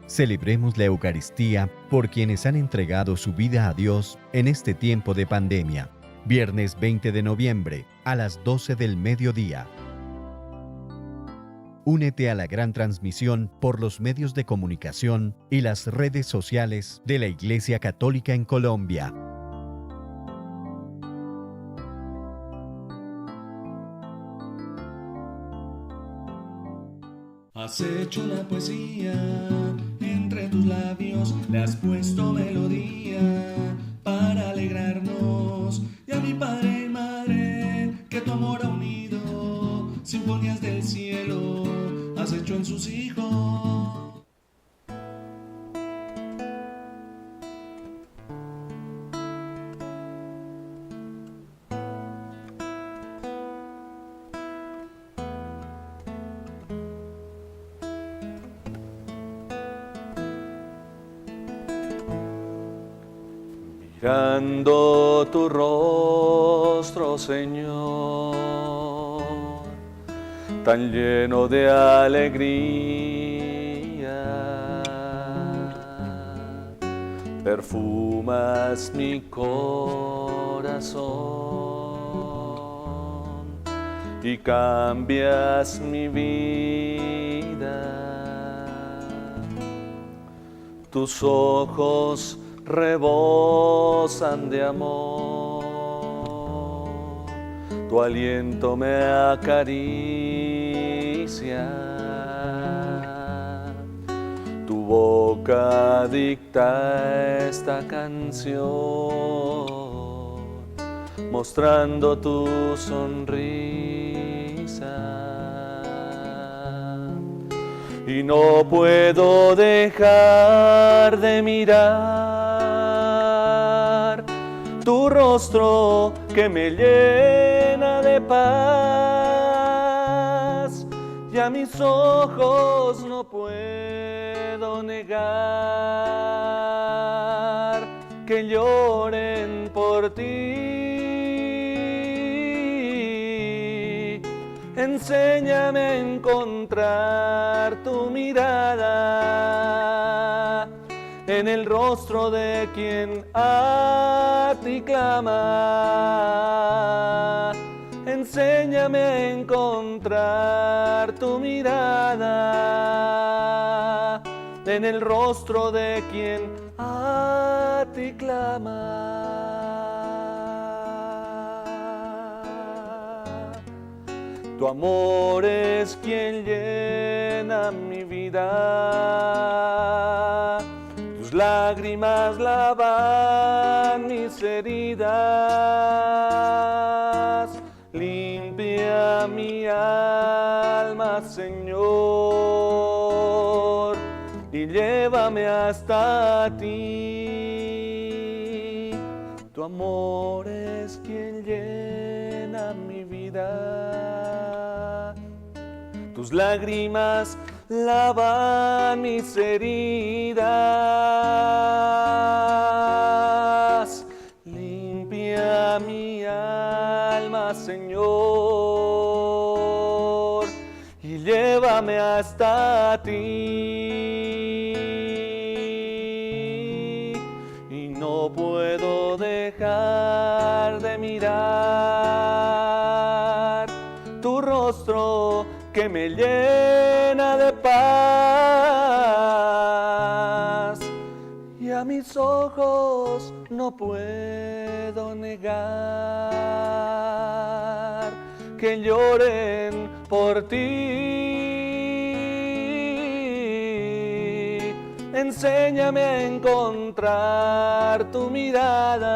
Celebremos la Eucaristía por quienes han entregado su vida a Dios en este tiempo de pandemia. Viernes 20 de noviembre, a las 12 del mediodía. Únete a la gran transmisión por los medios de comunicación y las redes sociales de la Iglesia Católica en Colombia. Has hecho una poesía, entre tus labios le has puesto melodía para alegrarnos. Y a mi padre y madre que tu amor ha unido, sinfonías del cielo has hecho en sus hijos. Mirando tu rostro, Señor, tan lleno de alegría, perfumas mi corazón y cambias mi vida. Tus ojos rebosan de amor, tu aliento me acaricia, tu boca dicta esta canción, mostrando tu sonrisa. Y no puedo dejar de mirar tu rostro que me llena de paz, y a mis ojos no puedo negar que lloren por ti. Enséñame a encontrar tu mirada en el rostro de quien a ti clama. Enséñame a encontrar tu mirada en el rostro de quien a ti clama. Tu amor es quien llena mi vida, tus lágrimas lavan mis heridas, limpia mi alma, Señor, y llévame hasta ti. Tu amor es quien llena mi vida, tus lágrimas lavan mis heridas, limpia mi alma, Señor, y llévame hasta ti. Y no puedo dejar de mirar tu rostro que me llena de paz, y a mis ojos no puedo negar que lloren por ti. Enséñame a encontrar tu mirada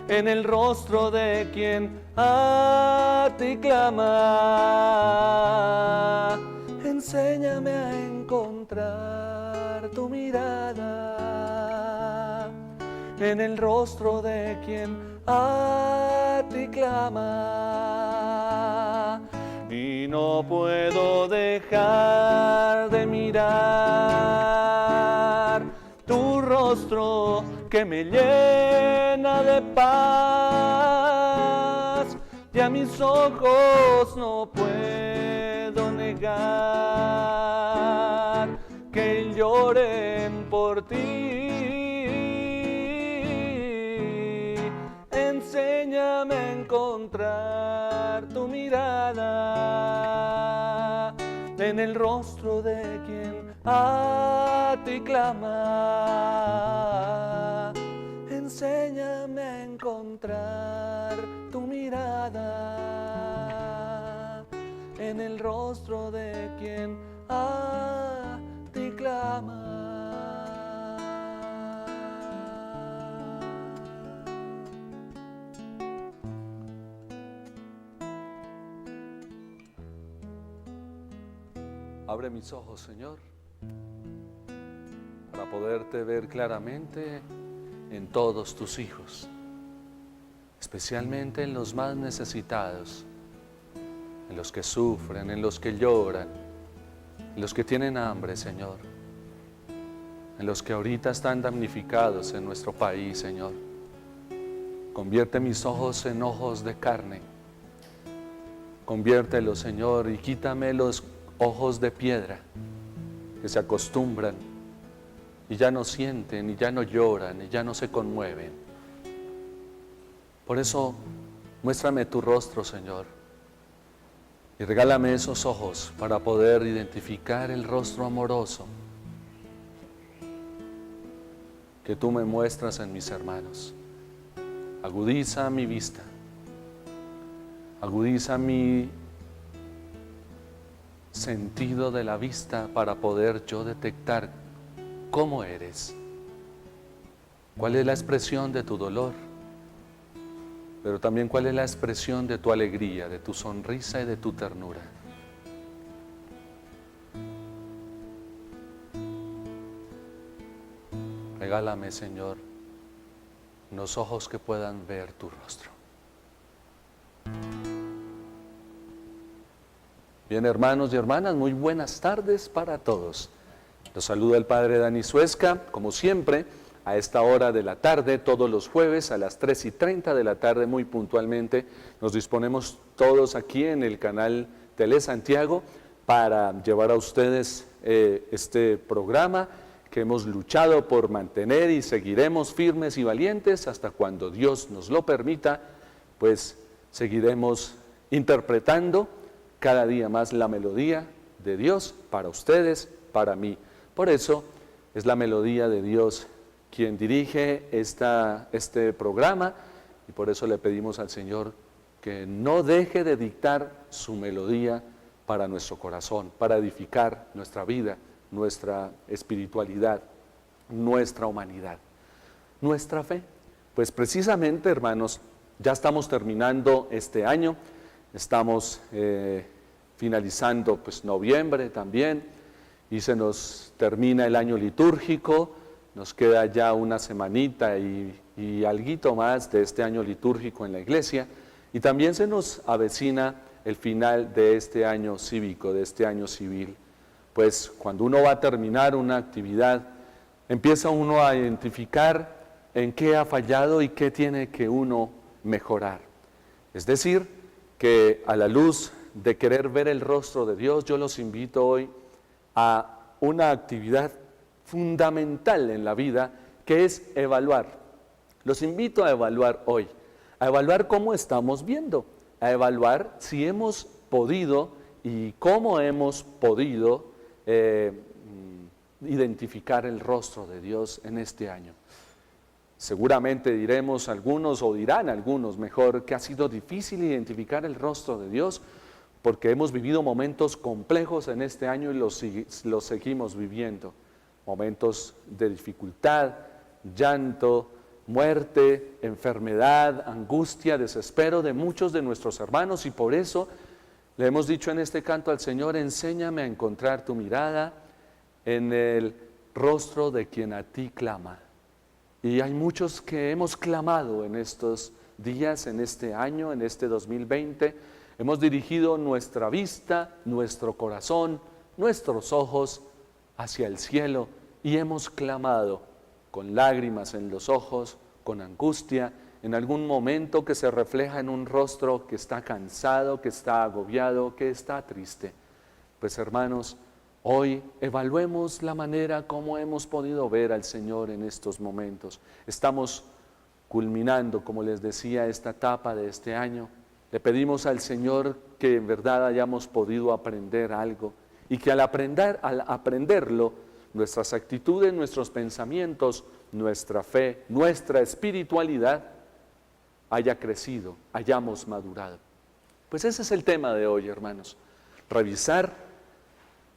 en el rostro de quien a ti clama. Enséñame a encontrar tu mirada en el rostro de quien a ti clama. Y no puedo dejar de mirar tu rostro que me llena de paz, y a mis ojos no puedo negar oren por ti. Enséñame a encontrar tu mirada en el rostro de quien a ti clama. Enséñame a encontrar tu mirada en el rostro de quien a ti clama. Abre mis ojos, Señor, para poderte ver claramente en todos tus hijos, especialmente en los más necesitados, en los que sufren, en los que lloran, en los que tienen hambre, Señor, en los que ahorita están damnificados en nuestro país, Señor. Convierte mis ojos en ojos de carne. Conviértelos, Señor, y quítame los ojos de piedra que se acostumbran y ya no sienten, y ya no lloran, y ya no se conmueven. Por eso, muéstrame tu rostro, Señor, y regálame esos ojos para poder identificar el rostro amoroso que tú me muestras en mis hermanos. Agudiza mi vista, agudiza mi sentido de la vista para poder yo detectar cómo eres, cuál es la expresión de tu dolor, pero también cuál es la expresión de tu alegría, de tu sonrisa y de tu ternura. Regálame, Señor, unos ojos que puedan ver tu rostro. Bien, hermanos y hermanas, muy buenas tardes para todos. Los saluda el Padre Dani Suesca, como siempre, a esta hora de la tarde, todos los jueves a las 3:30 de la tarde, muy puntualmente, nos disponemos todos aquí en el canal Tele Santiago para llevar a ustedes este programa que hemos luchado por mantener y seguiremos firmes y valientes hasta cuando Dios nos lo permita, pues seguiremos interpretando cada día más la melodía de Dios para ustedes, para mí. Por eso es la melodía de Dios quien dirige este programa, y por eso le pedimos al Señor que no deje de dictar su melodía para nuestro corazón, para edificar nuestra vida, nuestra espiritualidad, nuestra humanidad, nuestra fe. Pues precisamente, hermanos, ya estamos terminando este año. Estamos finalizando pues noviembre también y se nos termina el año litúrgico. Nos queda ya una semanita y alguito más de este año litúrgico en la iglesia, y también se nos avecina el final de este año cívico, de este año civil. Pues cuando uno va a terminar una actividad, empieza uno a identificar en qué ha fallado y qué tiene que uno mejorar. Es decir, que a la luz de querer ver el rostro de Dios, yo los invito hoy a una actividad fundamental en la vida, que es evaluar. Los invito a evaluar hoy, a evaluar cómo estamos viendo, a evaluar si hemos podido y cómo hemos podido identificar el rostro de Dios en este año. Seguramente diremos algunos, o dirán algunos mejor, que ha sido difícil identificar el rostro de Dios porque hemos vivido momentos complejos en este año y los seguimos viviendo. Momentos de dificultad, llanto, muerte, enfermedad, angustia, desespero de muchos de nuestros hermanos, y por eso le hemos dicho en este canto al Señor: enséñame a encontrar tu mirada en el rostro de quien a ti clama. Y hay muchos que hemos clamado en estos días, en este año, en este 2020. Hemos dirigido nuestra vista, nuestro corazón, nuestros ojos hacia el cielo y hemos clamado con lágrimas en los ojos, con angustia, en algún momento que se refleja en un rostro que está cansado, que está agobiado, que está triste. Pues hermanos, Hoy evaluemos la manera como hemos podido ver al Señor en estos momentos. Estamos culminando, como les decía, esta etapa de este año. Le pedimos al Señor que en verdad hayamos podido aprender algo y que al aprenderlo, nuestras actitudes, nuestros pensamientos, nuestra fe, nuestra espiritualidad haya crecido, hayamos madurado. Pues ese es el tema de hoy, hermanos. Revisar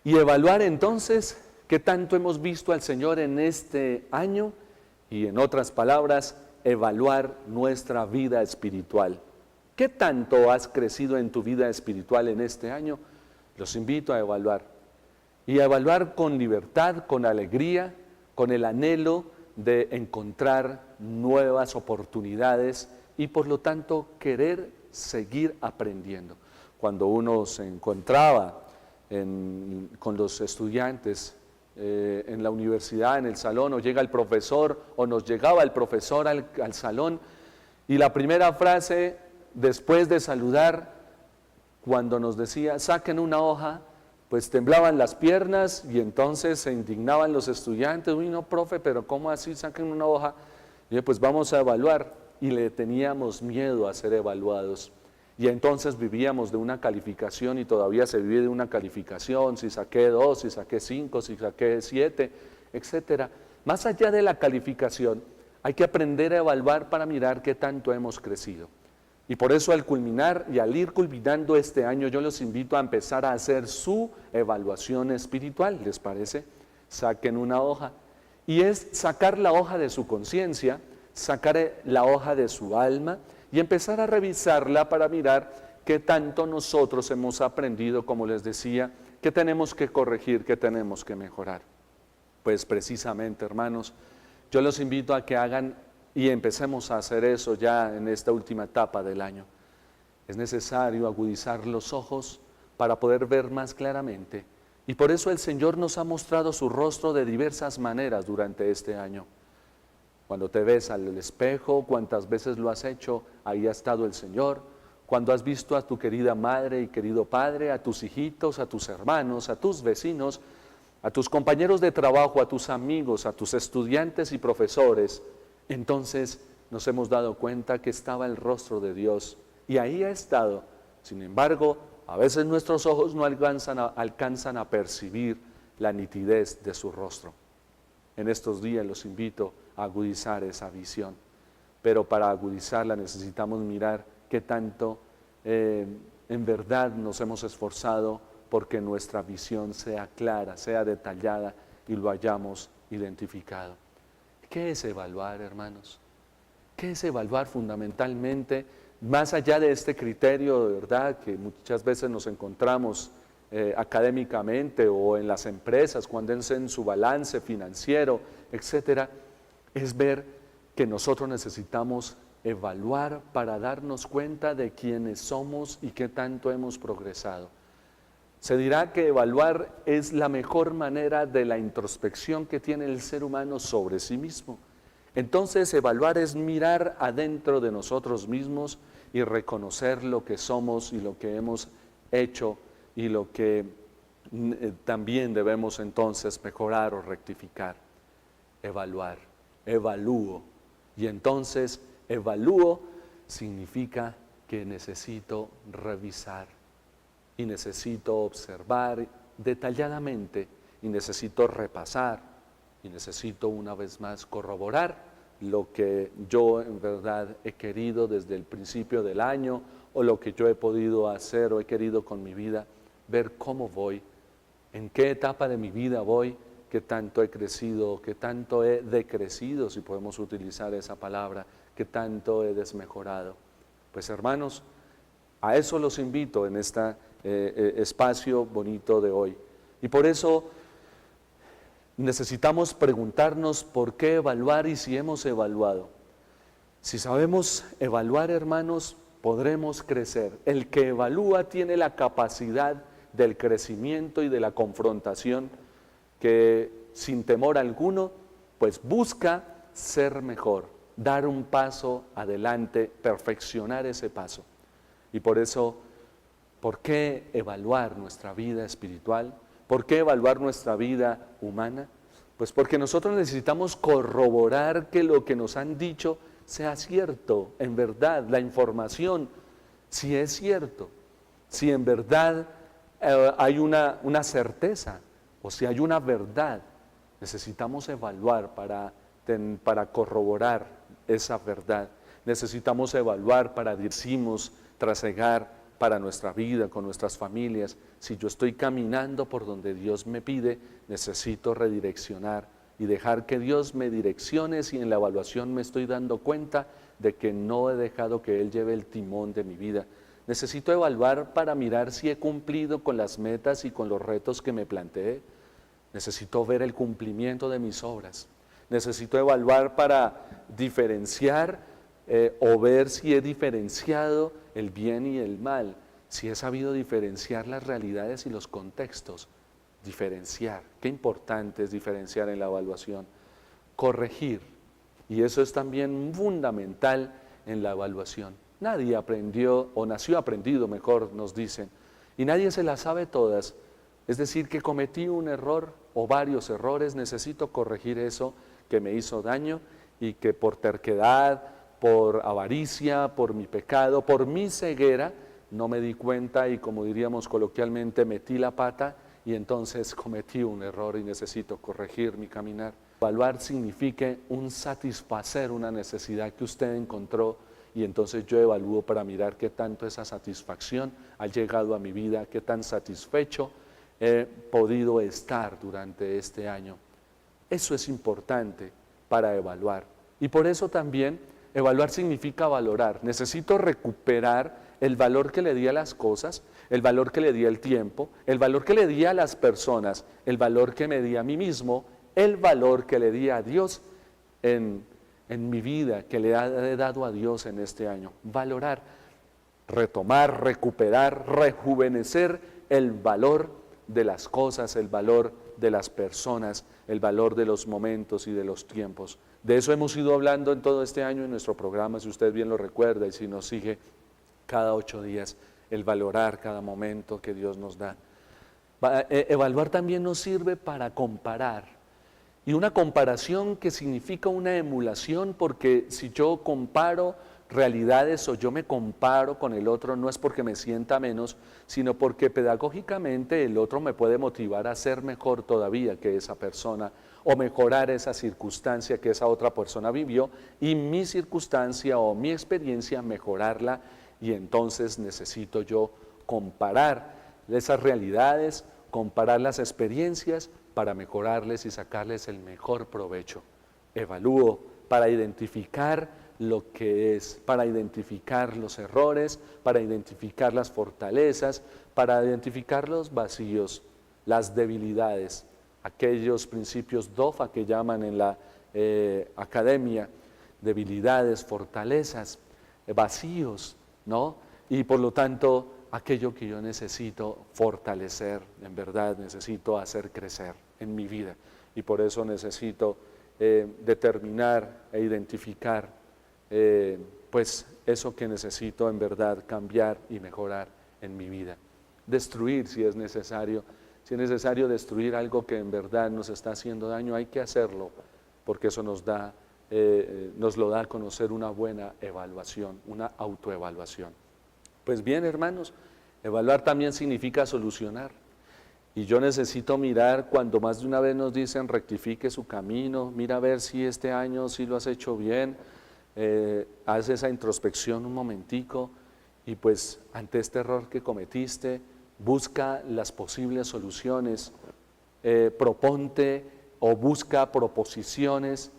y evaluar entonces qué tanto hemos visto al Señor en este año y, en otras palabras, evaluar nuestra vida espiritual. ¿Qué tanto has crecido en tu vida espiritual en este año? Los invito a evaluar. Y a evaluar con libertad, con alegría, con el anhelo de encontrar nuevas oportunidades y, por lo tanto, querer seguir aprendiendo. Cuando uno se encontraba con los estudiantes en la universidad, en el salón, o llega el profesor, o nos llegaba el profesor al salón, y la primera frase, después de saludar, cuando nos decía, saquen una hoja, pues temblaban las piernas, y entonces se indignaban los estudiantes, uy, no, profe, pero ¿cómo así saquen una hoja? Y yo, pues vamos a evaluar, y le teníamos miedo a ser evaluados. Y entonces vivíamos de una calificación y todavía se vive de una calificación, si saqué 2, si saqué 5, si saqué 7, etc. Más allá de la calificación, hay que aprender a evaluar para mirar qué tanto hemos crecido. Y por eso al culminar y al ir culminando este año, yo los invito a empezar a hacer su evaluación espiritual, ¿les parece? Saquen una hoja. Y es sacar la hoja de su conciencia, sacar la hoja de su alma, y empezar a revisarla para mirar qué tanto nosotros hemos aprendido, como les decía, qué tenemos que corregir, qué tenemos que mejorar. Pues precisamente, hermanos, yo los invito a que hagan y empecemos a hacer eso ya en esta última etapa del año. Es necesario agudizar los ojos para poder ver más claramente, y por eso el Señor nos ha mostrado su rostro de diversas maneras durante este año. Cuando te ves al espejo, cuántas veces lo has hecho, ahí ha estado el Señor. Cuando has visto a tu querida madre y querido padre, a tus hijitos, a tus hermanos, a tus vecinos, a tus compañeros de trabajo, a tus amigos, a tus estudiantes y profesores, entonces nos hemos dado cuenta que estaba el rostro de Dios y ahí ha estado. Sin embargo, a veces nuestros ojos no alcanzan a percibir la nitidez de su rostro. En estos días los invito a agudizar esa visión, pero para agudizarla necesitamos mirar qué tanto en verdad nos hemos esforzado porque nuestra visión sea clara, sea detallada y lo hayamos identificado. ¿Qué es evaluar, hermanos? ¿Qué es evaluar fundamentalmente? Más allá de este criterio, de verdad, que muchas veces nos encontramos académicamente o en las empresas, cuando hacen su balance financiero, etcétera, es ver que nosotros necesitamos evaluar para darnos cuenta de quiénes somos y qué tanto hemos progresado. Se dirá que evaluar es la mejor manera de la introspección que tiene el ser humano sobre sí mismo. Entonces, evaluar es mirar adentro de nosotros mismos y reconocer lo que somos y lo que hemos hecho y lo que también debemos entonces mejorar o rectificar. Evaluar, evalúo. Y entonces, evalúo significa que necesito revisar y necesito observar detalladamente y necesito repasar y necesito una vez más corroborar lo que yo en verdad he querido desde el principio del año o lo que yo he podido hacer o he querido con mi vida, ver cómo voy, en qué etapa de mi vida voy, qué tanto he crecido, qué tanto he decrecido, si podemos utilizar esa palabra, qué tanto he desmejorado. Pues hermanos, a eso los invito en este espacio bonito de hoy. Y por eso necesitamos preguntarnos por qué evaluar y si hemos evaluado. Si sabemos evaluar, hermanos, podremos crecer. El que evalúa tiene la capacidad del crecimiento y de la confrontación que sin temor alguno, pues busca ser mejor, dar un paso adelante, perfeccionar ese paso. Y por eso, ¿por qué evaluar nuestra vida espiritual? ¿Por qué evaluar nuestra vida humana? Pues porque nosotros necesitamos corroborar que lo que nos han dicho sea cierto, en verdad, la información, si es cierto, si en verdad hay una certeza o si hay una verdad. Necesitamos evaluar para corroborar esa verdad. Necesitamos evaluar para decimos, trasegar para nuestra vida, con nuestras familias. Si yo estoy caminando por donde Dios me pide, necesito redireccionar y dejar que Dios me direccione si en la evaluación me estoy dando cuenta de que no he dejado que Él lleve el timón de mi vida. Necesito evaluar para mirar si he cumplido con las metas y con los retos que me planteé. Necesito ver el cumplimiento de mis obras. Necesito evaluar para diferenciar o ver si he diferenciado el bien y el mal, si he sabido diferenciar las realidades y los contextos. Diferenciar, qué importante es diferenciar en la evaluación. Corregir, y eso es también fundamental en la evaluación. Nadie aprendió, o nació aprendido, mejor nos dicen, y nadie se las sabe todas. Es decir, que cometí un error o varios errores, necesito corregir eso que me hizo daño y que por terquedad, por avaricia, por mi pecado, por mi ceguera, no me di cuenta y, como diríamos coloquialmente, metí la pata y entonces cometí un error y necesito corregir mi caminar. Evaluar significa satisfacer una necesidad que usted encontró y entonces yo evalúo para mirar qué tanto esa satisfacción ha llegado a mi vida, qué tan satisfecho he podido estar durante este año. Eso es importante para evaluar. Y por eso también evaluar significa valorar. Necesito recuperar el valor que le di a las cosas, el valor que le di al tiempo, el valor que le di a las personas, el valor que me di a mí mismo, el valor que le di a Dios en mi vida, que le he dado a Dios en este año. Valorar, retomar, recuperar, rejuvenecer el valor de las cosas, el valor de las personas, el valor de los momentos y de los tiempos. De eso hemos ido hablando en todo este año en nuestro programa, si usted bien lo recuerda y si nos sigue cada 8 días, el valorar cada momento que Dios nos da. Evaluar también nos sirve para comparar. Y una comparación que significa una emulación, porque si yo comparo realidades o yo me comparo con el otro, no es porque me sienta menos, sino porque pedagógicamente el otro me puede motivar a ser mejor todavía que esa persona o mejorar esa circunstancia que esa otra persona vivió y mi circunstancia o mi experiencia mejorarla, y entonces necesito yo comparar esas realidades, comparar las experiencias para mejorarles y sacarles el mejor provecho. Evalúo para identificar lo que es, para identificar los errores, para identificar las fortalezas, para identificar los vacíos, las debilidades, aquellos principios DOFA que llaman en la academia, debilidades, fortalezas, vacíos, ¿no? Y por lo tanto, aquello que yo necesito fortalecer, en verdad necesito hacer crecer en mi vida. Y por eso necesito determinar e identificar pues eso que necesito en verdad cambiar y mejorar en mi vida. Destruir si es necesario destruir algo que en verdad nos está haciendo daño, hay que hacerlo, porque eso nos lo da a conocer una buena evaluación, una autoevaluación. Pues bien, hermanos, evaluar también significa solucionar. Y yo necesito mirar, cuando más de una vez nos dicen rectifique su camino, mira a ver si este año sí lo has hecho bien, haz esa introspección un momentico y pues ante este error que cometiste, busca las posibles soluciones, proponte o busca proposiciones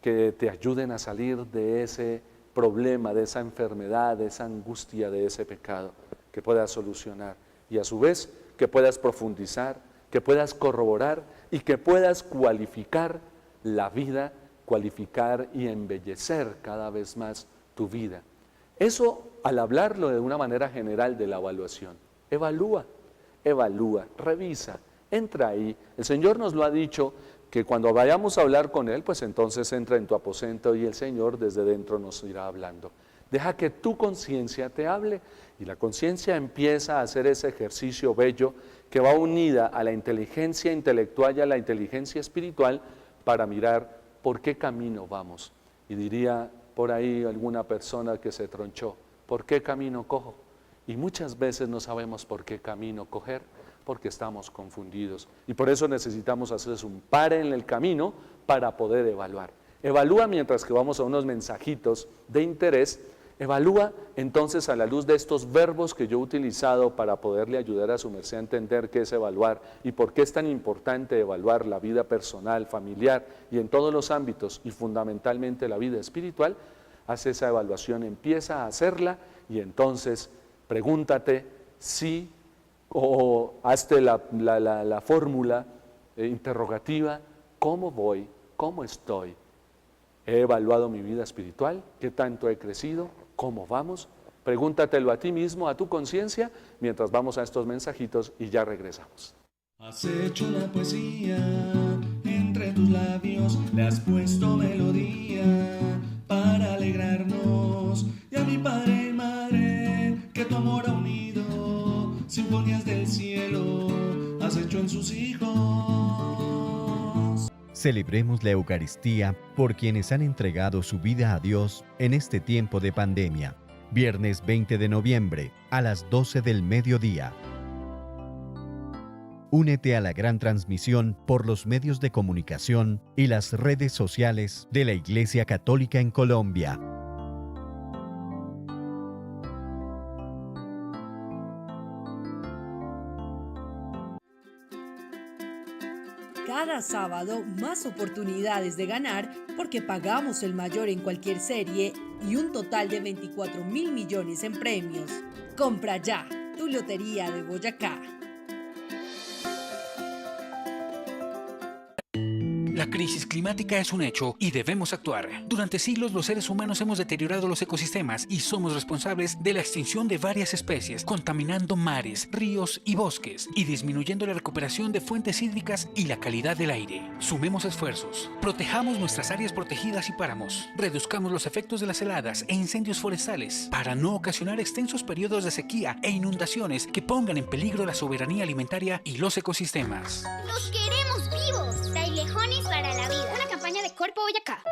que te ayuden a salir de ese problema, de esa enfermedad, de esa angustia, de ese pecado, que puedas solucionar y a su vez que puedas profundizar, que puedas corroborar y que puedas cualificar la vida, cualificar y embellecer cada vez más tu vida. Eso al hablarlo de una manera general de la evaluación. Evalúa, revisa, entra ahí. El Señor nos lo ha dicho que cuando vayamos a hablar con Él, pues entonces entra en tu aposento y el Señor desde dentro nos irá hablando. Deja que tu conciencia te hable y la conciencia empieza a hacer ese ejercicio bello que va unida a la inteligencia intelectual y a la inteligencia espiritual para mirar por qué camino vamos. Y diría por ahí alguna persona que se tronchó, ¿por qué camino cojo? Y muchas veces no sabemos por qué camino coger, porque estamos confundidos. Y por eso necesitamos hacer un pare en el camino para poder evaluar. Evalúa mientras que vamos a unos mensajitos de interés. Evalúa entonces a la luz de estos verbos que yo he utilizado para poderle ayudar a su merced a entender qué es evaluar y por qué es tan importante evaluar la vida personal, familiar y en todos los ámbitos y fundamentalmente la vida espiritual. Haz esa evaluación, empieza a hacerla y entonces pregúntate si o hazte la fórmula interrogativa, ¿cómo voy? ¿Cómo estoy? ¿He evaluado mi vida espiritual? ¿Qué tanto he crecido? ¿Cómo vamos? Pregúntatelo a ti mismo, a tu conciencia, mientras vamos a estos mensajitos y ya regresamos. Has hecho una poesía entre tus labios, le has puesto melodía para alegrarnos. Y a mi padre y madre, que tu amor ha unido, sinfonías del cielo has hecho en sus hijos. Celebremos la Eucaristía por quienes han entregado su vida a Dios en este tiempo de pandemia. Viernes 20 de noviembre, a las 12 del mediodía. Únete a la gran transmisión por los medios de comunicación y las redes sociales de la Iglesia Católica en Colombia. Cada sábado, más oportunidades de ganar porque pagamos el mayor en cualquier serie y un total de 24.000 millones en premios. Compra ya tu Lotería de Boyacá. La crisis climática es un hecho y debemos actuar. Durante siglos los seres humanos hemos deteriorado los ecosistemas y somos responsables de la extinción de varias especies, contaminando mares, ríos y bosques y disminuyendo la recuperación de fuentes hídricas y la calidad del aire. Sumemos esfuerzos, protejamos nuestras áreas protegidas y páramos, reduzcamos los efectos de las heladas e incendios forestales para no ocasionar extensos periodos de sequía e inundaciones que pongan en peligro la soberanía alimentaria y los ecosistemas. ¡Los queremos vivos! Frailejones para la vida. Una campaña de Corpo Boyacá.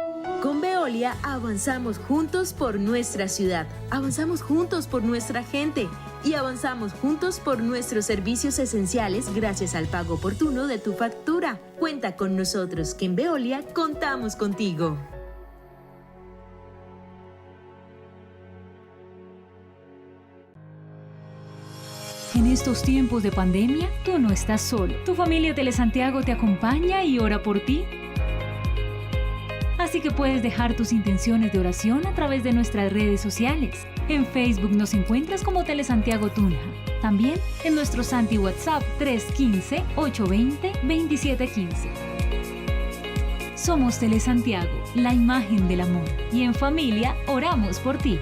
Con Veolia avanzamos juntos por nuestra ciudad, avanzamos juntos por nuestra gente y avanzamos juntos por nuestros servicios esenciales gracias al pago oportuno de tu factura. Cuenta con nosotros, que en Veolia contamos contigo. En estos tiempos de pandemia, tú no estás solo. Tu familia Telesantiago te acompaña y ora por ti. Así que puedes dejar tus intenciones de oración a través de nuestras redes sociales. En Facebook nos encuentras como Telesantiago Tunja. También en nuestro Santi WhatsApp 315-820-2715. Somos Telesantiago, la imagen del amor. Y en familia oramos por ti.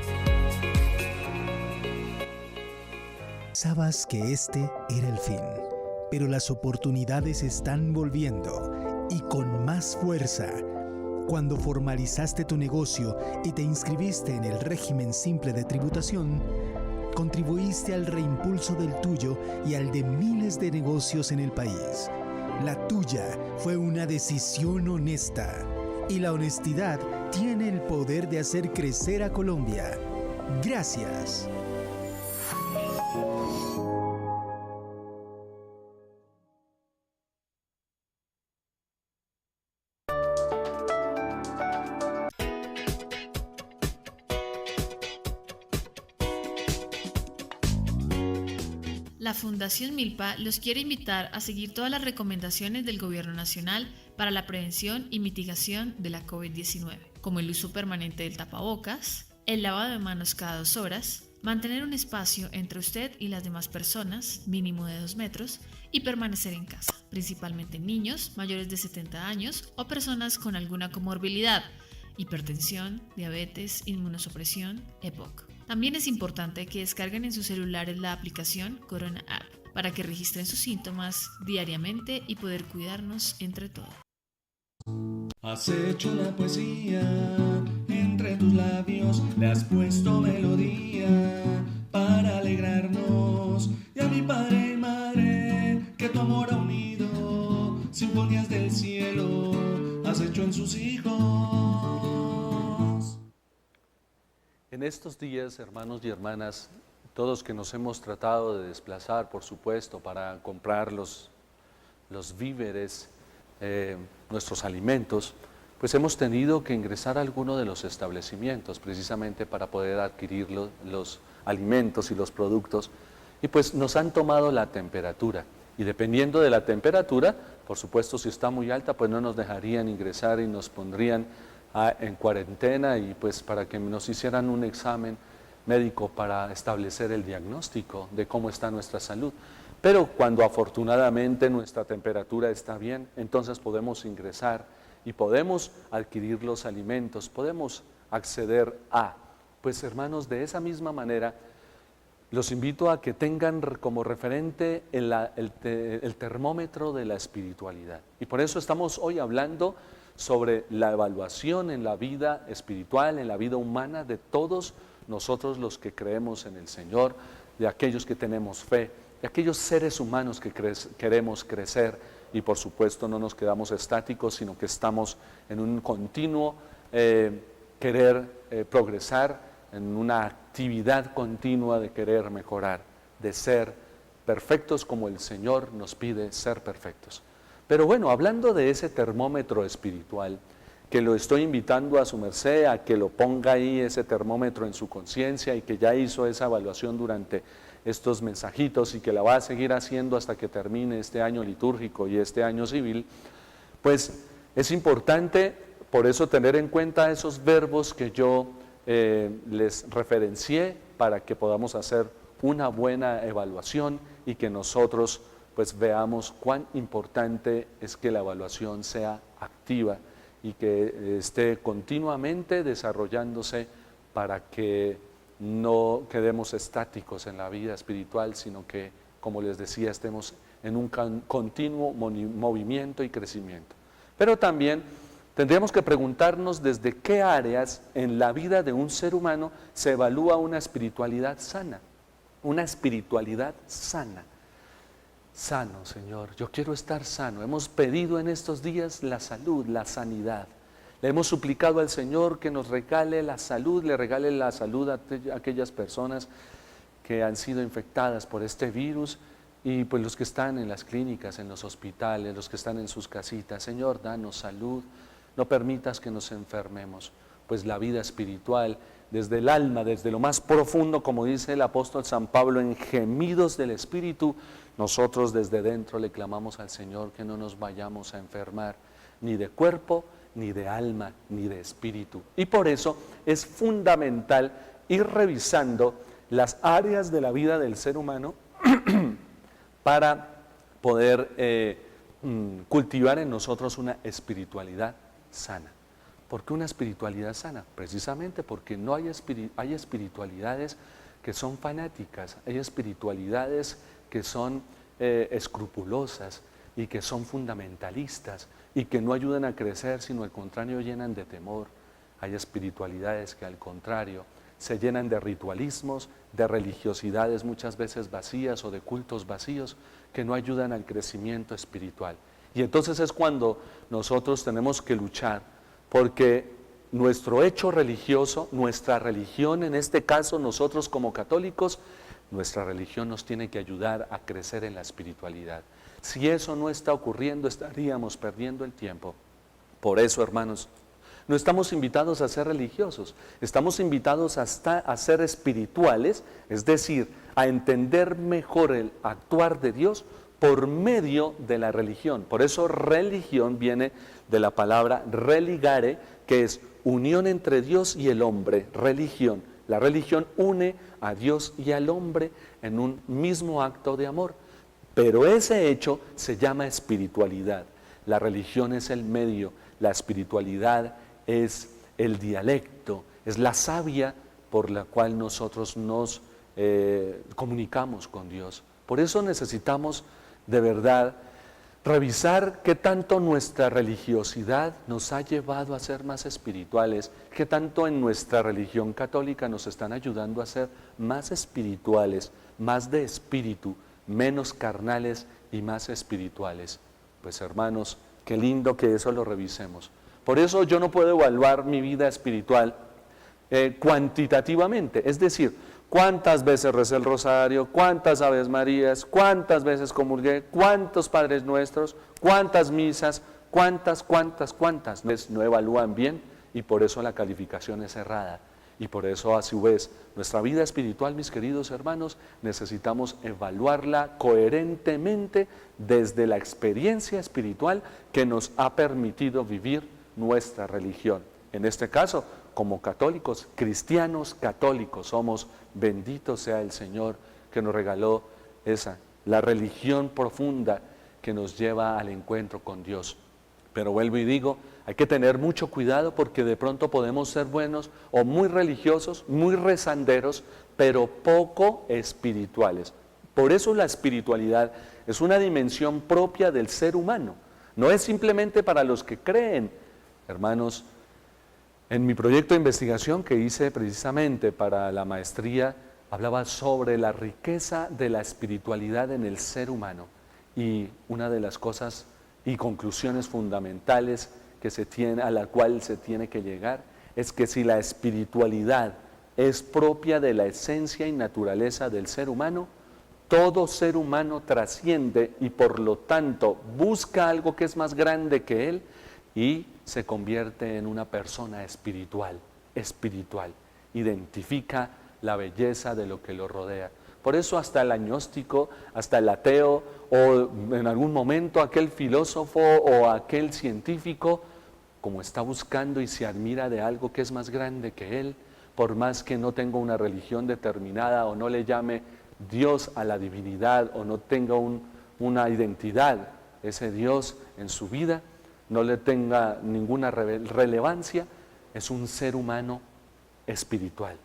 Pensabas que este era el fin, pero las oportunidades están volviendo y con más fuerza. Cuando formalizaste tu negocio y te inscribiste en el régimen simple de tributación, contribuiste al reimpulso del tuyo y al de miles de negocios en el país. La tuya fue una decisión honesta y la honestidad tiene el poder de hacer crecer a Colombia. Gracias. La Fundación Milpa los quiere invitar a seguir todas las recomendaciones del Gobierno Nacional para la prevención y mitigación de la COVID-19, como el uso permanente del tapabocas, el lavado de manos cada 2 horas, mantener un espacio entre usted y las demás personas, mínimo de 2 metros, y permanecer en casa, principalmente niños mayores de 70 años o personas con alguna comorbilidad, hipertensión, diabetes, inmunosupresión, EPOC. También es importante que descarguen en sus celulares la aplicación Corona App para que registren sus síntomas diariamente y poder cuidarnos entre todos. Has hecho una poesía entre entre tus labios le has puesto melodía para alegrarnos. Y a mi padre y madre que tu amor ha unido, sinfonías del cielo has hecho en sus hijos. En estos días, hermanos y hermanas, todos que nos hemos tratado de desplazar, por supuesto, para comprar los víveres, nuestros alimentos, pues hemos tenido que ingresar a alguno de los establecimientos precisamente para poder adquirir los alimentos y los productos, y pues nos han tomado la temperatura, y dependiendo de la temperatura, por supuesto, si está muy alta, pues no nos dejarían ingresar y nos pondrían en cuarentena, y pues para que nos hicieran un examen médico para establecer el diagnóstico de cómo está nuestra salud. Pero cuando afortunadamente nuestra temperatura está bien, entonces podemos ingresar y podemos adquirir los alimentos, podemos acceder a. Pues hermanos, de esa misma manera, los invito a que tengan como referente el termómetro de la espiritualidad. Y por eso estamos hoy hablando sobre la evaluación en la vida espiritual, en la vida humana de todos nosotros los que creemos en el Señor, de aquellos que tenemos fe, de aquellos seres humanos que queremos crecer, y por supuesto no nos quedamos estáticos, sino que estamos en un continuo querer progresar, en una actividad continua de querer mejorar, de ser perfectos como el Señor nos pide ser perfectos. Pero bueno, hablando de ese termómetro espiritual, que lo estoy invitando a su merced a que lo ponga ahí, ese termómetro en su conciencia, y que ya hizo esa evaluación durante estos mensajitos y que la va a seguir haciendo hasta que termine este año litúrgico y este año civil, pues es importante por eso tener en cuenta esos verbos que yo les referencié para que podamos hacer una buena evaluación y que nosotros pues veamos cuán importante es que la evaluación sea activa y que esté continuamente desarrollándose para que no quedemos estáticos en la vida espiritual, sino que, como les decía, estemos en un continuo movimiento y crecimiento. Pero también tendríamos que preguntarnos desde qué áreas en la vida de un ser humano se evalúa una espiritualidad sana. Una espiritualidad sana. Sano, Señor, yo quiero estar sano. Hemos pedido en estos días la salud, la sanidad. Le hemos suplicado al Señor que nos regale la salud, le regale la salud a aquellas personas que han sido infectadas por este virus, y pues los que están en las clínicas, en los hospitales, los que están en sus casitas. Señor, danos salud, no permitas que nos enfermemos, pues la vida espiritual, desde el alma, desde lo más profundo, como dice el apóstol San Pablo, en gemidos del Espíritu, nosotros desde dentro le clamamos al Señor que no nos vayamos a enfermar, ni de cuerpo, ni de alma, ni de espíritu. Y por eso es fundamental ir revisando las áreas de la vida del ser humano para poder cultivar en nosotros una espiritualidad sana. ¿Por qué una espiritualidad sana? Precisamente porque no hay espiritualidades que son fanáticas, hay espiritualidades que son escrupulosas y que son fundamentalistas y que no ayudan a crecer, sino al contrario llenan de temor. Hay espiritualidades que al contrario se llenan de ritualismos, de religiosidades muchas veces vacías o de cultos vacíos que no ayudan al crecimiento espiritual. Y entonces es cuando nosotros tenemos que luchar, porque nuestro hecho religioso, nuestra religión, en este caso nosotros como católicos, nuestra religión nos tiene que ayudar a crecer en la espiritualidad. Si eso no está ocurriendo, estaríamos perdiendo el tiempo. Por eso, hermanos, no estamos invitados a ser religiosos, estamos invitados a ser espirituales, es decir, a entender mejor el actuar de Dios por medio de la religión. Por eso religión viene de la palabra religare, que es unión entre Dios y el hombre, religión. La religión une a Dios y al hombre en un mismo acto de amor. Pero ese hecho se llama espiritualidad. La religión es el medio, la espiritualidad es el dialecto, es la savia por la cual nosotros nos comunicamos con Dios. Por eso necesitamos de verdad revisar qué tanto nuestra religiosidad nos ha llevado a ser más espirituales, qué tanto en nuestra religión católica nos están ayudando a ser más espirituales, más de espíritu, menos carnales y más espirituales. Pues hermanos, qué lindo que eso lo revisemos. Por eso yo no puedo evaluar mi vida espiritual cuantitativamente, es decir, cuántas veces recé el rosario, cuántas Aves Marías, cuántas veces comulgué, cuántos Padres Nuestros, cuántas misas, cuántas, no evalúan bien y por eso la calificación es errada. Y por eso a su vez nuestra vida espiritual, mis queridos hermanos, necesitamos evaluarla coherentemente desde la experiencia espiritual que nos ha permitido vivir nuestra religión. En este caso, como católicos, cristianos católicos, somos, bendito sea el Señor que nos regaló la religión profunda que nos lleva al encuentro con Dios. Pero vuelvo y digo, hay que tener mucho cuidado porque de pronto podemos ser buenos o muy religiosos, muy rezanderos, pero poco espirituales. Por eso la espiritualidad es una dimensión propia del ser humano, no es simplemente para los que creen. Hermanos, en mi proyecto de investigación que hice precisamente para la maestría, hablaba sobre la riqueza de la espiritualidad en el ser humano y una de las cosas y conclusiones fundamentales a la cual se tiene que llegar es que si la espiritualidad es propia de la esencia y naturaleza del ser humano, todo ser humano trasciende y por lo tanto busca algo que es más grande que él y se convierte en una persona espiritual, identifica la belleza de lo que lo rodea. Por eso hasta el agnóstico, hasta el ateo o en algún momento aquel filósofo o aquel científico, como está buscando y se admira de algo que es más grande que él, por más que no tenga una religión determinada o no le llame Dios a la divinidad o no tenga una identidad, ese Dios en su vida, no le tenga ninguna relevancia, es un ser humano espiritual.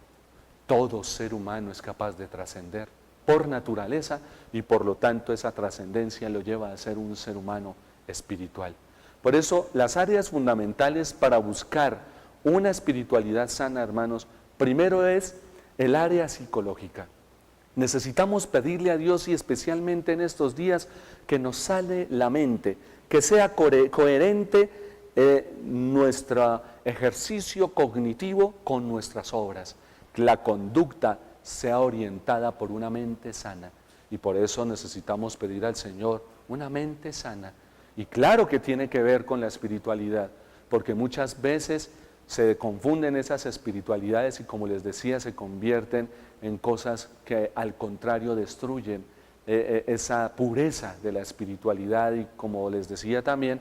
Todo ser humano es capaz de trascender por naturaleza y por lo tanto esa trascendencia lo lleva a ser un ser humano espiritual. Por eso las áreas fundamentales para buscar una espiritualidad sana, hermanos, primero es el área psicológica. Necesitamos pedirle a Dios y especialmente en estos días que nos sane la mente, que sea coherente nuestro ejercicio cognitivo con nuestras obras, que la conducta sea orientada por una mente sana y por eso necesitamos pedir al Señor una mente sana. Y claro que tiene que ver con la espiritualidad, porque muchas veces se confunden esas espiritualidades y como les decía, se convierten en cosas que al contrario destruyen esa pureza de la espiritualidad y como les decía también,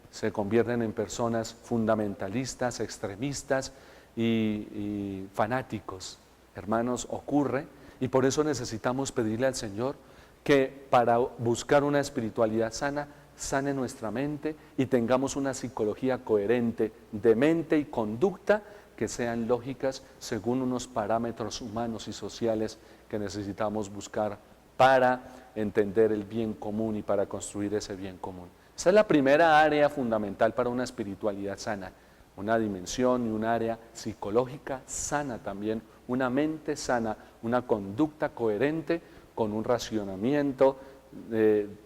se convierten en personas fundamentalistas, extremistas y fanáticos. Hermanos, ocurre y por eso necesitamos pedirle al Señor que para buscar una espiritualidad sana, sane nuestra mente y tengamos una psicología coherente de mente y conducta que sean lógicas según unos parámetros humanos y sociales que necesitamos buscar para entender el bien común y para construir ese bien común. Esa es la primera área fundamental para una espiritualidad sana, una dimensión y un área psicológica sana también, una mente sana, una conducta coherente con un racionamiento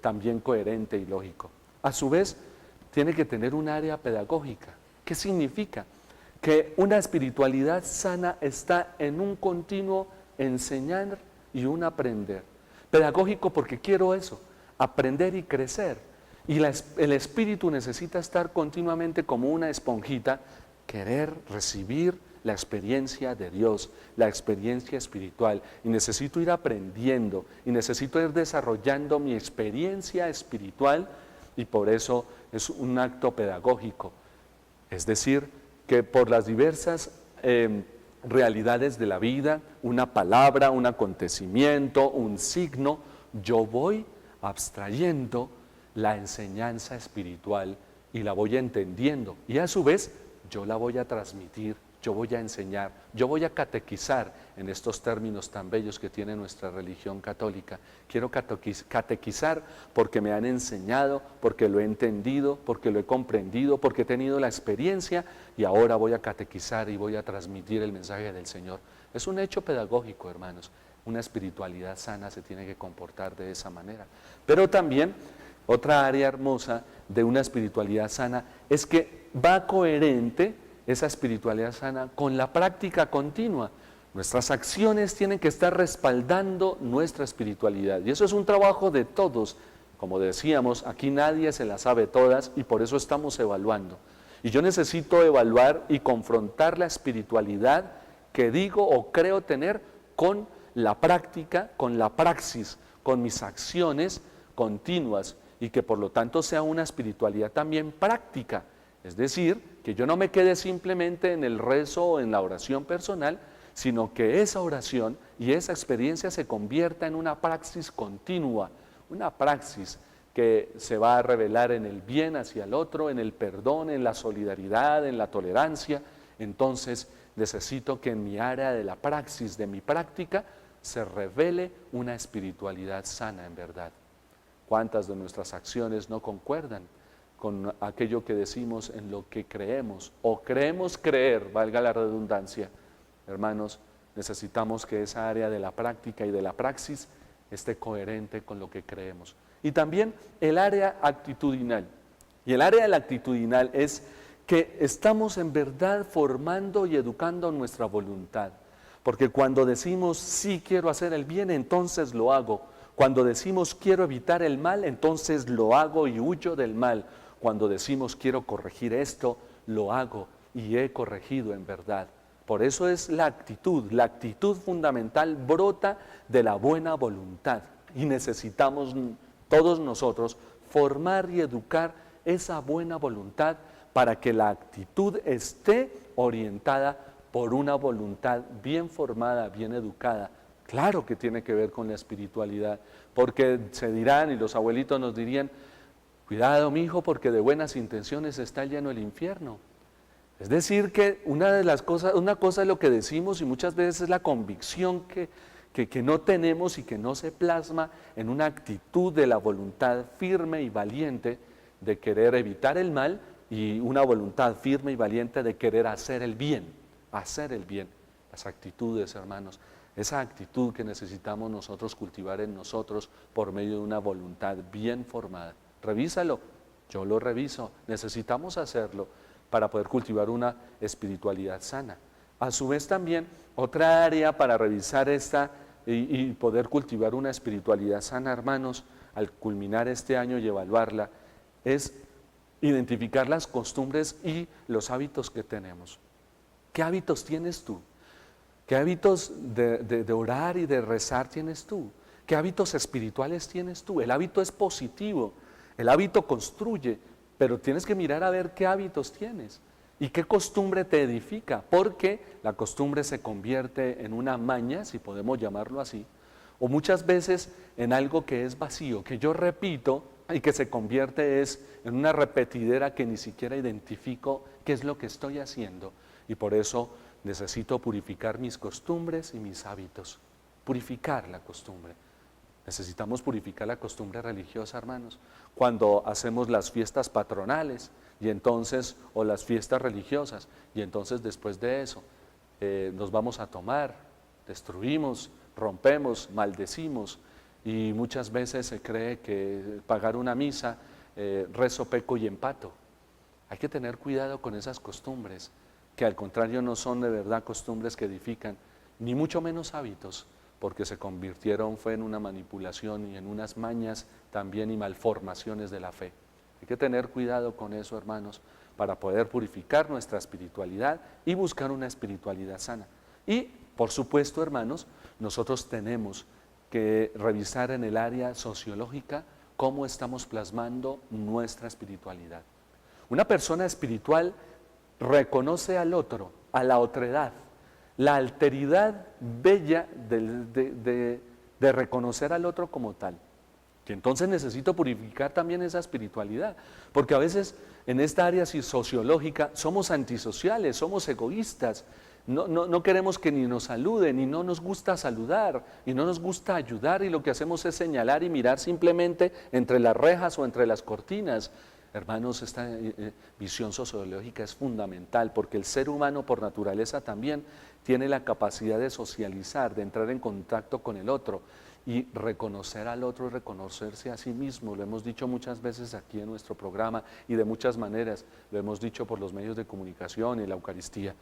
también coherente y lógico. A su vez, tiene que tener un área pedagógica. ¿Qué significa? Que una espiritualidad sana está en un continuo enseñar y un aprender. Pedagógico porque quiero eso, aprender y crecer. Y el espíritu necesita estar continuamente como una esponjita, querer recibir la experiencia de Dios, la experiencia espiritual. Y necesito ir aprendiendo y necesito ir desarrollando mi experiencia espiritual y por eso es un acto pedagógico. Es decir, que por las diversas realidades de la vida, una palabra, un acontecimiento, un signo, yo voy abstrayendo la enseñanza espiritual y la voy entendiendo y a su vez yo la voy a transmitir yo voy a enseñar, yo voy a catequizar en estos términos tan bellos que tiene nuestra religión católica. Quiero catequizar porque me han enseñado, porque lo he entendido, porque lo he comprendido, porque he tenido la experiencia y ahora voy a catequizar y voy a transmitir el mensaje del Señor. Es un hecho pedagógico, hermanos. Una espiritualidad sana se tiene que comportar de esa manera. Pero también otra área hermosa de una espiritualidad sana es que va coherente esa espiritualidad sana con la práctica continua. Nuestras acciones tienen que estar respaldando nuestra espiritualidad y eso es un trabajo de todos. Como decíamos, aquí nadie se las sabe todas y por eso estamos evaluando. Y yo necesito evaluar y confrontar la espiritualidad que digo o creo tener con la práctica, con la praxis, con mis acciones continuas y que por lo tanto sea una espiritualidad también práctica. Es decir, que yo no me quede simplemente en el rezo o en la oración personal, sino que esa oración y esa experiencia se convierta en una praxis continua, una praxis que se va a revelar en el bien hacia el otro, en el perdón, en la solidaridad, en la tolerancia. Entonces necesito que en mi área de la praxis, de mi práctica, se revele una espiritualidad sana en verdad. ¿Cuántas de nuestras acciones no concuerdan con aquello que decimos en lo que creemos o creemos creer, valga la redundancia? Hermanos, necesitamos que esa área de la práctica y de la praxis esté coherente con lo que creemos. Y también el área actitudinal. Y el área de la actitudinal es que estamos en verdad formando y educando nuestra voluntad. Porque cuando decimos sí quiero hacer el bien, entonces lo hago. Cuando decimos quiero evitar el mal, entonces lo hago y huyo del mal. Cuando decimos quiero corregir esto, lo hago y he corregido en verdad. Por eso es la actitud fundamental brota de la buena voluntad y necesitamos todos nosotros formar y educar esa buena voluntad para que la actitud esté orientada por una voluntad bien formada, bien educada. Claro que tiene que ver con la espiritualidad, porque se dirán y los abuelitos nos dirían, cuidado mi hijo porque de buenas intenciones está lleno el infierno. Es decir que una cosa es lo que decimos y muchas veces es la convicción que no tenemos y que no se plasma en una actitud de la voluntad firme y valiente de querer evitar el mal y una voluntad firme y valiente de querer hacer el bien, las actitudes, hermanos. Esa actitud que necesitamos nosotros cultivar en nosotros por medio de una voluntad bien formada. Revísalo, yo lo reviso, necesitamos hacerlo para poder cultivar una espiritualidad sana. A su vez también, otra área para revisar esta y poder cultivar una espiritualidad sana, hermanos, al culminar este año y evaluarla, es identificar las costumbres y los hábitos que tenemos. ¿Qué hábitos tienes tú? ¿Qué hábitos de orar y de rezar tienes tú? ¿Qué hábitos espirituales tienes tú? El hábito es positivo, el hábito construye, pero tienes que mirar a ver qué hábitos tienes y qué costumbre te edifica, porque la costumbre se convierte en una maña, si podemos llamarlo así, o muchas veces en algo que es vacío, que yo repito y que se convierte en una repetidera que ni siquiera identifico qué es lo que estoy haciendo. Y por eso necesito purificar mis costumbres y mis hábitos, purificar la costumbre. Necesitamos purificar la costumbre religiosa, hermanos, cuando hacemos las fiestas patronales y entonces, o las fiestas religiosas, y entonces después de eso nos vamos a tomar, destruimos, rompemos, maldecimos, y muchas veces se cree que pagar una misa, rezo, peco y empato. Hay que tener cuidado con esas costumbres, que al contrario no son de verdad costumbres que edifican, ni mucho menos hábitos, porque se convirtieron fue en una manipulación y en unas mañas también y malformaciones de la fe. Hay que tener cuidado con eso, hermanos, para poder purificar nuestra espiritualidad y buscar una espiritualidad sana. Y, por supuesto, hermanos, nosotros tenemos que revisar en el área sociológica cómo estamos plasmando nuestra espiritualidad. Una persona espiritual reconoce al otro, a la otredad, la alteridad bella de reconocer al otro como tal. que entonces necesito purificar también esa espiritualidad, porque a veces en esta área sociológica somos antisociales, somos egoístas, no queremos que ni nos saluden, y no nos gusta saludar, y no nos gusta ayudar, y lo que hacemos es señalar y mirar simplemente entre las rejas o entre las cortinas. Hermanos, esta visión sociológica es fundamental, porque el ser humano por naturaleza también tiene la capacidad de socializar, de entrar en contacto con el otro, y reconocer al otro y reconocerse a sí mismo. Lo hemos dicho muchas veces aquí en nuestro programa y de muchas maneras, lo hemos dicho por los medios de comunicación y la Eucaristía.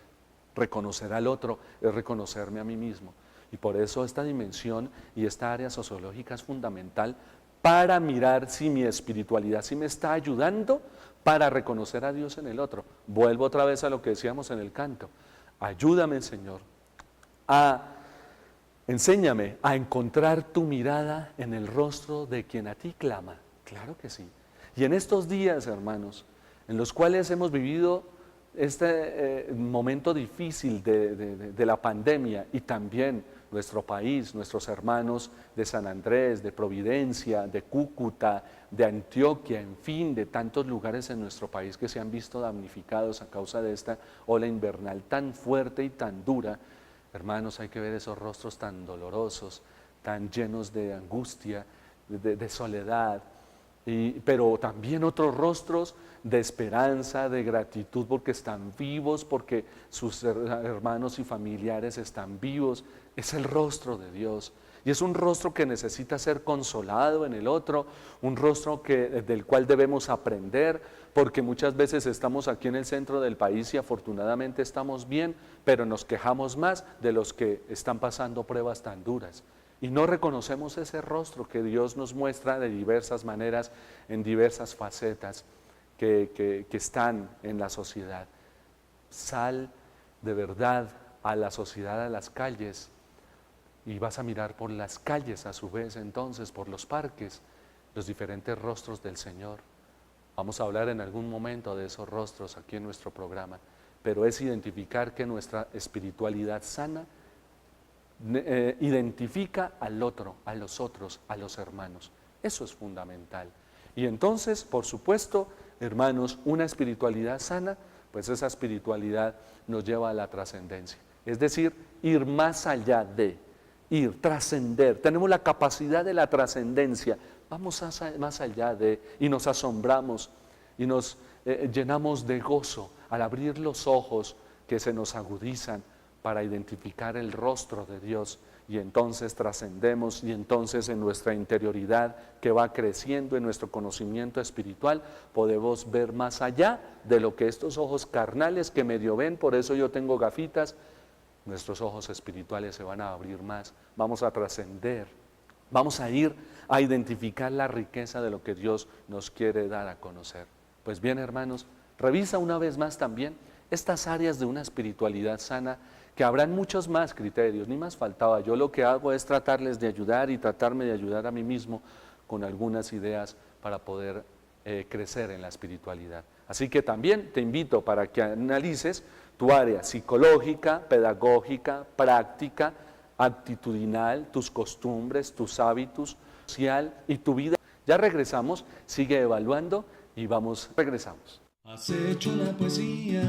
Reconocer al otro es reconocerme a mí mismo, y por eso esta dimensión y esta área sociológica es fundamental para mirar si mi espiritualidad sí me está ayudando para reconocer a Dios en el otro. Vuelvo otra vez a lo que decíamos en el canto. Ayúdame, Señor, enséñame a encontrar tu mirada en el rostro de quien a ti clama. Claro que sí. Y en estos días, hermanos, en los cuales hemos vivido este momento difícil de la pandemia, y también nuestro país, nuestros hermanos de San Andrés, de Providencia, de Cúcuta, de Antioquia, en fin, de tantos lugares en nuestro país que se han visto damnificados a causa de esta ola invernal tan fuerte y tan dura. Hermanos, hay que ver esos rostros tan dolorosos, tan llenos de angustia, de soledad, pero también otros rostros de esperanza, de gratitud, porque están vivos, porque sus hermanos y familiares están vivos. Es el rostro de Dios, y es un rostro que necesita ser consolado en el otro, un rostro del cual debemos aprender, porque muchas veces estamos aquí en el centro del país y afortunadamente estamos bien, pero nos quejamos más de los que están pasando pruebas tan duras. Y no reconocemos ese rostro que Dios nos muestra de diversas maneras, en diversas facetas que están en la sociedad. Sal de verdad a la sociedad, a las calles, y vas a mirar por las calles a su vez, entonces por los parques, los diferentes rostros del Señor. Vamos a hablar en algún momento de esos rostros aquí en nuestro programa, pero es identificar que nuestra espiritualidad sana identifica al otro, a los otros, a los hermanos. Eso es fundamental. Y entonces, por supuesto, hermanos, una espiritualidad sana, pues esa espiritualidad nos lleva a la trascendencia. Es decir, ir más allá de, trascender. Tenemos la capacidad de la trascendencia. Vamos más allá de, y nos asombramos y nos llenamos de gozo al abrir los ojos que se nos agudizan para identificar el rostro de Dios, y entonces trascendemos, y entonces en nuestra interioridad que va creciendo, en nuestro conocimiento espiritual, podemos ver más allá de lo que estos ojos carnales que medio ven. Por eso yo tengo gafitas. Nuestros ojos espirituales se van a abrir más, vamos a trascender, vamos a ir a identificar la riqueza de lo que Dios nos quiere dar a conocer. Pues bien, hermanos, revisa una vez más también estas áreas de una espiritualidad sana, que habrán muchos más criterios, ni más faltaba. Yo lo que hago es tratarles de ayudar y tratarme de ayudar a mí mismo con algunas ideas para poder crecer en la espiritualidad. Así que también te invito para que analices tu área psicológica, pedagógica, práctica, actitudinal, tus costumbres, tus hábitos, social y tu vida. Ya regresamos, sigue evaluando y regresamos. Has hecho una poesía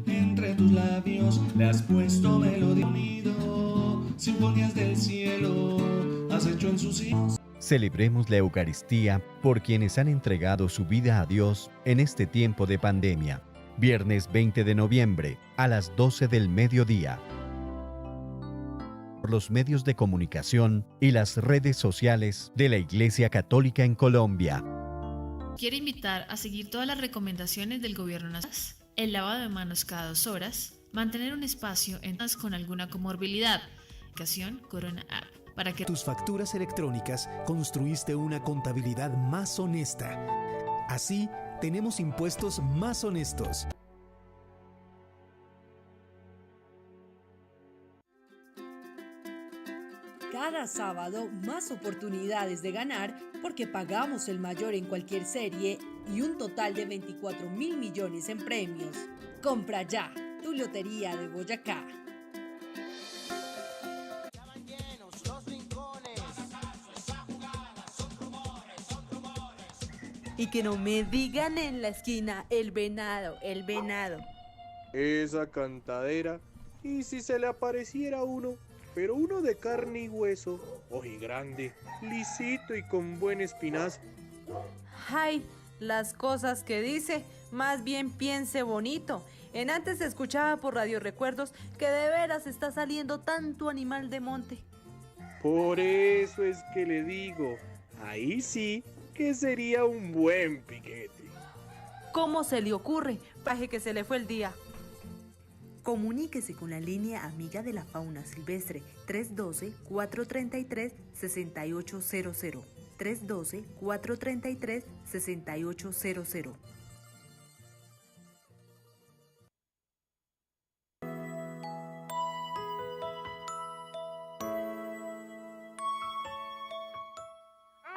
entre tus labios, le has puesto melodía, unido, sinfonías del cielo, has hecho en sus hijos. Celebremos la Eucaristía por quienes han entregado su vida a Dios en este tiempo de pandemia. Viernes 20 de noviembre a las 12 del mediodía. Por los medios de comunicación y las redes sociales de la Iglesia Católica en Colombia. Quiere invitar a seguir todas las recomendaciones del Gobierno Nacional: el lavado de manos cada 2 horas, mantener un espacio en zonas con alguna comorbilidad, aplicación Corona App. Para que tus facturas electrónicas construiste una contabilidad más honesta. Así, tenemos impuestos más honestos. Cada sábado, más oportunidades de ganar porque pagamos el mayor en cualquier serie y un total de 24.000 millones en premios. Compra ya tu Lotería de Boyacá. Y que no me digan en la esquina, el venado, el venado. Esa cantadera, y si se le apareciera uno, pero uno de carne y hueso, ojigrande, lisito y con buen espinazo. Ay, las cosas que dice, más bien piense bonito. En antes se escuchaba por Radio Recuerdos que de veras está saliendo tanto animal de monte. Por eso es que le digo, ahí sí que sería un buen piquete. ¿Cómo se le ocurre? Paje que se le fue el día. Comuníquese con la línea amiga de la fauna silvestre 312-433-6800. 312-433-6800.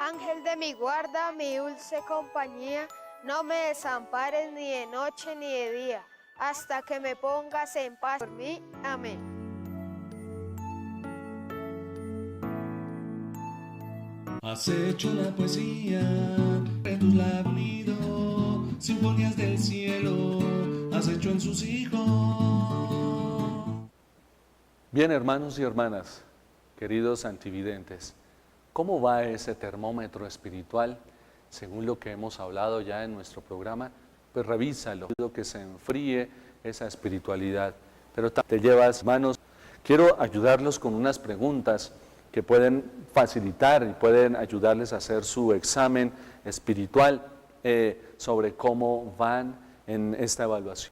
Ángel de mi guarda, mi dulce compañía, no me desampares ni de noche ni de día, hasta que me pongas en paz por mí. Amén. Has hecho la poesía de tus labios, sinfonías del cielo, has hecho en sus hijos. Bien, hermanos y hermanas, queridos antividentes, ¿cómo va ese termómetro espiritual? Según lo que hemos hablado ya en nuestro programa, pues revísalo, que se enfríe esa espiritualidad. Pero te llevas, hermanos, quiero ayudarlos con unas preguntas que pueden facilitar y pueden ayudarles a hacer su examen espiritual sobre cómo van en esta evaluación.